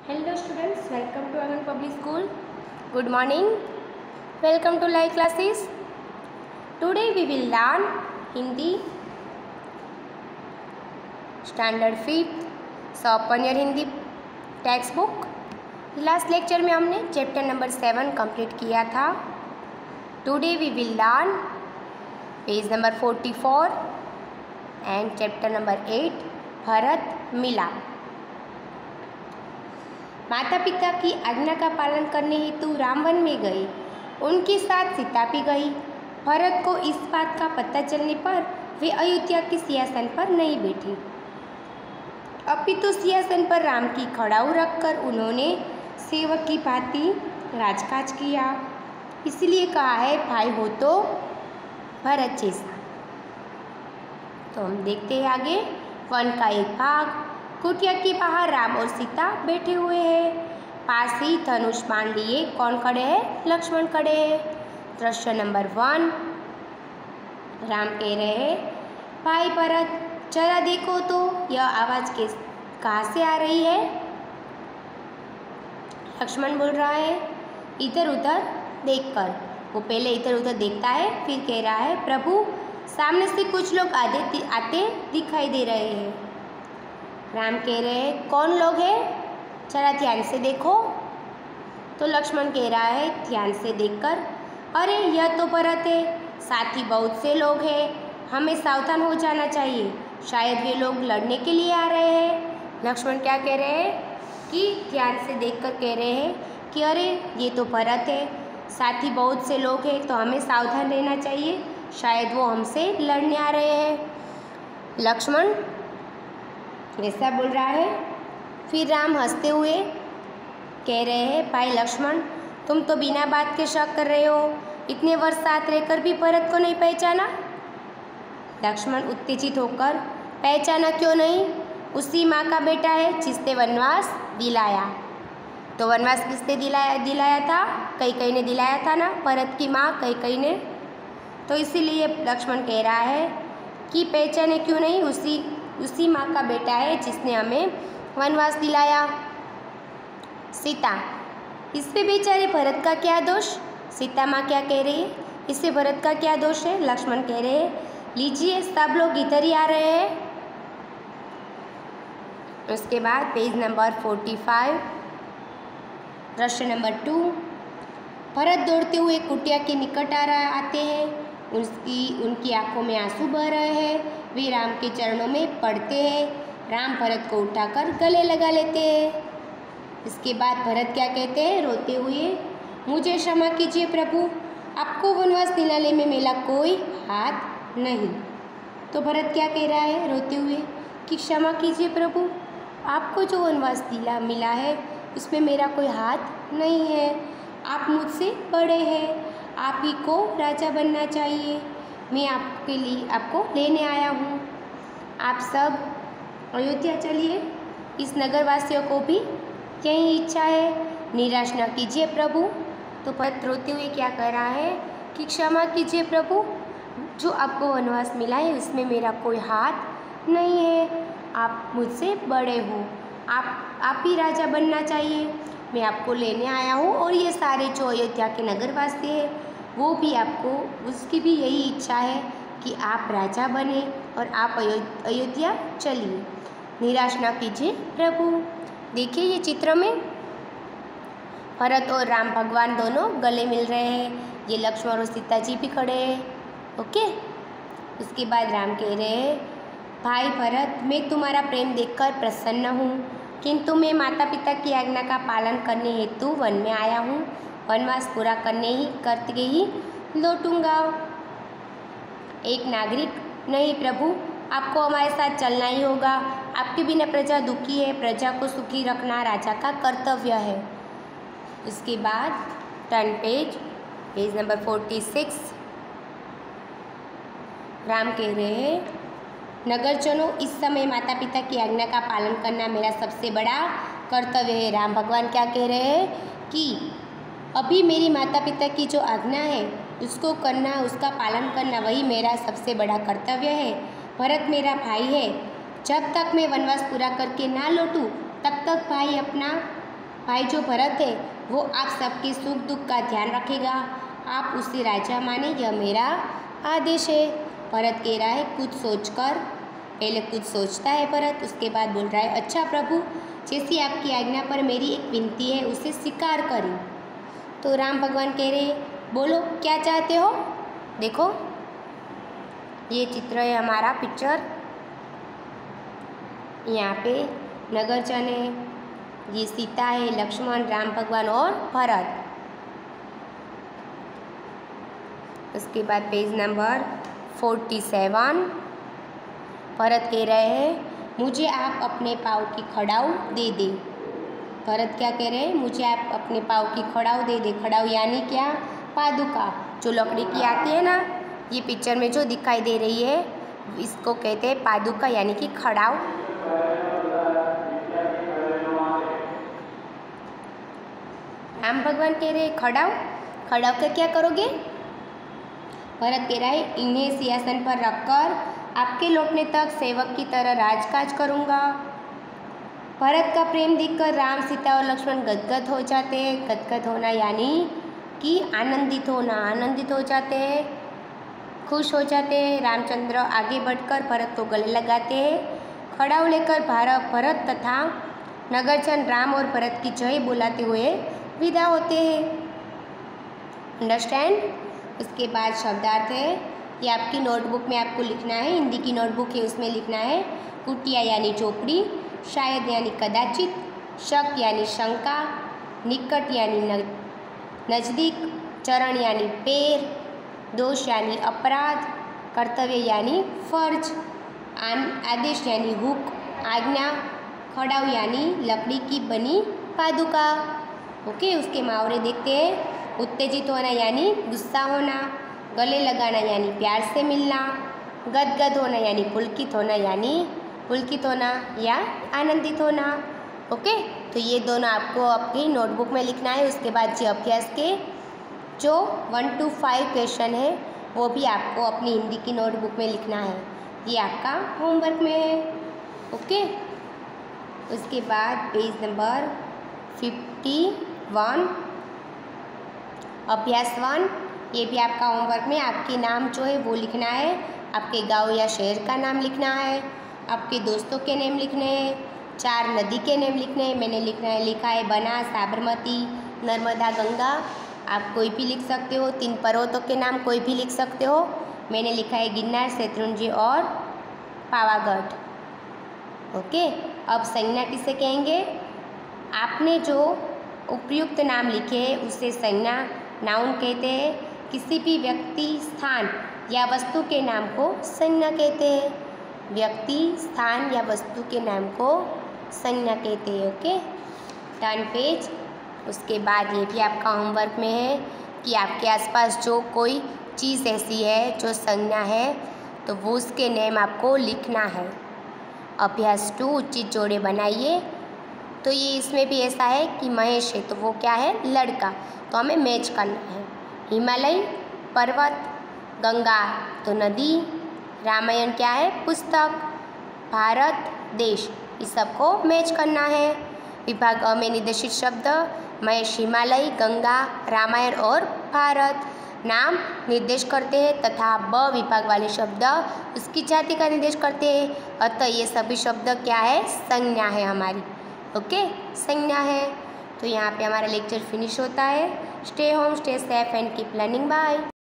Hello students, welcome to Angan Public School. Good morning. Welcome to live classes. Today we will learn Hindi Standard 5th. So open your Hindi textbook. Last lecture में हमने chapter number 7 complete किया था. Today we will learn page number 44 and chapter number 8 Bharat Milap. माता पिता की आज्ञा का पालन करने हेतु रामवन में गए. उनके साथ सीता भी गई. भरत को इस बात का पता चलने पर वे अयोध्या के सिंहासन पर नहीं बैठे, अपितु सिंहासन पर राम की खड़ाऊ रखकर उन्होंने सेवक की भांति राजकाज किया. इसलिए कहा है भाई हो तो भरत जैसा. तो हम देखते हैं आगे. वन का एक भाग. कुटिया के बाहर राम और सीता बैठे हुए हैं. पास ही धनुष बाण लिए कौन खड़े हैं? लक्ष्मण खड़े हैं. दृश्य नंबर 1. राम कह रहे हैं भाई भरत जरा देखो तो यह आवाज़ कहाँ से आ रही है? लक्ष्मण बोल रहा है इधर उधर देखकर. वो पहले इधर उधर देखता है, फिर कह रहा है प्रभु सामने से कुछ लोग आते दिखाई दे रहे हैं. राम कह रहे हैं कौन लोग हैं? जरा ध्यान से देखो. तो लक्ष्मण कह रहा है ध्यान से देखकर अरे यह तो भरत है, साथ ही बहुत से लोग हैं, हमें सावधान हो जाना चाहिए, शायद वे लोग लड़ने के लिए आ रहे हैं. लक्ष्मण क्या कह रहे हैं कि ध्यान से देखकर कह रहे हैं कि अरे ये तो भरत है, साथ ही बहुत से लोग हैं, तो हमें सावधान रहना चाहिए, शायद वो हमसे लड़ने आ रहे हैं. लक्ष्मण ऐसा बोल रहा है. फिर राम हंसते हुए कह रहे हैं भाई लक्ष्मण तुम तो बिना बात के शक कर रहे हो, इतने वर्ष साथ रहकर भी भरत को नहीं पहचाना? लक्ष्मण उत्तेजित होकर पहचाना क्यों नहीं, उसी माँ का बेटा है जिसने वनवास दिलाया. तो वनवास किसने दिलाया था? कैकेयी ने दिलाया था ना, भरत की माँ कैकेयी ने. तो इसीलिए लक्ष्मण कह रहा है कि पहचाने क्यों नहीं, उसी माँ का बेटा है जिसने हमें वनवास दिलाया. सीता इससे बेचारे भरत का क्या दोष? सीता माँ क्या कह रही है इससे भरत का क्या दोष है? लक्ष्मण कह रहे हैं लीजिए सब लोग इधर ही आ रहे हैं. उसके बाद पेज नंबर 45 दृश्य नंबर 2. भरत दौड़ते हुए कुटिया के निकट आते हैं. उनकी आंखों में आंसू बह रहे हैं. वे राम के चरणों में पड़ते हैं. राम भरत को उठाकर गले लगा लेते हैं. इसके बाद भरत क्या कहते हैं रोते हुए मुझे क्षमा कीजिए प्रभु, आपको वनवास दिलाने में मेरा कोई हाथ नहीं. तो भरत क्या कह रहा है रोते हुए कि क्षमा कीजिए प्रभु, आपको जो वनवास मिला है उसमें मेरा कोई हाथ नहीं है. आप मुझसे बड़े हैं, आप ही को राजा बनना चाहिए. मैं आपको लेने आया हूँ. आप सब अयोध्या चलिए. इस नगरवासियों को भी यही इच्छा है, निराश न कीजिए प्रभु. तो भरत रोते हुए क्या कह रहा है कि क्षमा कीजिए प्रभु, जो आपको वनवास मिला है उसमें मेरा कोई हाथ नहीं है. आप मुझसे बड़े हो, आप ही राजा बनना चाहिए. मैं आपको लेने आया हूँ और ये सारे जो अयोध्या के नगरवासी हैं वो भी आपको, उसकी भी यही इच्छा है कि आप राजा बने और आप अयोध्या चलिए. निराश ना कीजिए प्रभु. देखिए ये चित्र में भरत और राम भगवान दोनों गले मिल रहे हैं. ये लक्ष्मण और सीता जी भी खड़े हैं. ओके. उसके बाद राम कह रहे हैं भाई भरत मैं तुम्हारा प्रेम देखकर प्रसन्न हूँ, किंतु मैं माता पिता की आज्ञा का पालन करने हेतु वन में आया हूँ. वनवास पूरा करके ही लौटूंगा. एक नागरिक नहीं प्रभु, आपको हमारे साथ चलना ही होगा. आपके बिना प्रजा दुखी है, प्रजा को सुखी रखना राजा का कर्तव्य है. इसके बाद टर्न पेज नंबर 46. राम कह रहे हैं नगरजनों इस समय माता पिता की आज्ञा का पालन करना मेरा सबसे बड़ा कर्तव्य है. राम भगवान क्या कह रहे हैं कि अभी मेरी माता पिता की जो आज्ञा है उसको करना, उसका पालन करना वही मेरा सबसे बड़ा कर्तव्य है. भरत मेरा भाई है, जब तक मैं वनवास पूरा करके ना लौटूं तब तक भाई अपना भाई जो भरत है वो आप सबके सुख दुख का ध्यान रखेगा, आप उसे राजा माने, यह मेरा आदेश है। भरत कह रहा है कुछ सोचकर, पहले कुछ सोचता है भरत, उसके बाद बोल रहा है अच्छा प्रभु, जैसी आपकी आज्ञा पर मेरी एक विनती है उसे स्वीकार करें। तो राम भगवान कह रहे बोलो क्या चाहते हो। देखो ये चित्र है हमारा पिक्चर, यहाँ पे नगरजन है, ये सीता है, लक्ष्मण, राम भगवान और भरत। उसके बाद पेज नंबर 47, भरत कह रहे हैं मुझे आप अपने पाँव की खड़ाऊ दे दे। भरत क्या कह रहे हैं, मुझे आप अपने पाँव की खड़ाऊ दे दे। खड़ाऊ यानी क्या, पादुका, जो लकड़ी की आती है ना, ये पिक्चर में जो दिखाई दे रही है इसको कहते हैं पादुका यानी कि खड़ाऊ। राम भगवान कह रहे हैं खड़ाऊ, खड़ाऊ का क्या करोगे। भरत कह रहा है इन्हें सिंहासन पर रखकर आपके लौटने तक सेवक की तरह राजकाज करूँगा। भरत का प्रेम देखकर राम, सीता और लक्ष्मण गदगद हो जाते हैं। गदगद होना यानी कि आनंदित होना, आनंदित हो जाते हैं, खुश हो जाते हैं। रामचंद्र आगे बढ़कर भरत को गले लगाते हैं। खड़ाऊ लेकर भरत तथा नगरजन राम और भरत की जय बुलाते हुए विदा होते हैं। अंडरस्टैंड। उसके बाद शब्दार्थ है, ये आपकी नोटबुक में आपको लिखना है, हिंदी की नोटबुक है उसमें लिखना है। कुटिया यानी चौपड़ी, शायद यानी कदाचित, शक यानी शंका, निकट यानी नज़दीक, चरण यानी पैर, दोष यानी अपराध, कर्तव्य यानी फर्ज, आदेश यानी हुक, आज्ञा, खड़ाऊ यानी लकड़ी की बनी पादुका। ओके, उसके मुहावरे देखते हैं। उत्तेजित होना यानी गुस्सा होना, गले लगाना यानी प्यार से मिलना, गदगद होना यानी पुलकित होना या आनंदित होना। ओके, तो ये दोनों आपको अपनी नोटबुक में लिखना है। उसके बाद जो अभ्यास के जो 1 to 5 क्वेश्चन है वो भी आपको अपनी हिंदी की नोटबुक में लिखना है, ये आपका होमवर्क में है। ओके, उसके बाद पेज नंबर 51, अभ्यास 1, ये भी आपका होमवर्क में आपके नाम जो है वो लिखना है। आपके गांव या शहर का नाम लिखना है, आपके दोस्तों के नेम लिखने हैं, 4 नदी के नेम लिखने हैं। मैंने लिखा है बनास, साबरमती, नर्मदा, गंगा। आप कोई भी लिख सकते हो। 3 पर्वतों के नाम कोई भी लिख सकते हो। मैंने लिखा है गिरनार, शत्रुंजय और पावागढ़। ओके, अब संज्ञा किसे कहेंगे। आपने जो उपयुक्त नाम लिखे हैं उसे संज्ञा नाउन कहते हैं। किसी भी व्यक्ति, स्थान या वस्तु के नाम को संज्ञा कहते हैं। व्यक्ति, स्थान या वस्तु के नाम को संज्ञा कहते हैं। Okay, turn page. उसके बाद ये भी आपका होमवर्क में है कि आपके आसपास जो कोई चीज़ ऐसी है जो संज्ञा है तो वो उसके नेम आपको लिखना है। अभ्यास 2, उचित जोड़े बनाइए। तो ये इसमें भी ऐसा है कि महेश है तो वो क्या है, लड़का, तो हमें मैच करना है। हिमालय पर्वत, गंगा तो नदी, रामायण क्या है, पुस्तक, भारत देश, इस सबको मैच करना है। विभाग अ में निर्देशित शब्द महेश, हिमालय, गंगा, रामायण और भारत नाम निर्देश करते हैं तथा ब विभाग वाले शब्द उसकी जाति का निर्देश करते हैं। अतः ये सभी शब्द क्या है, संज्ञा है हमारी। ओके, संज्ञा है। तो यहाँ पे हमारा लेक्चर फिनिश होता है। Stay home, stay safe and keep learning. Bye.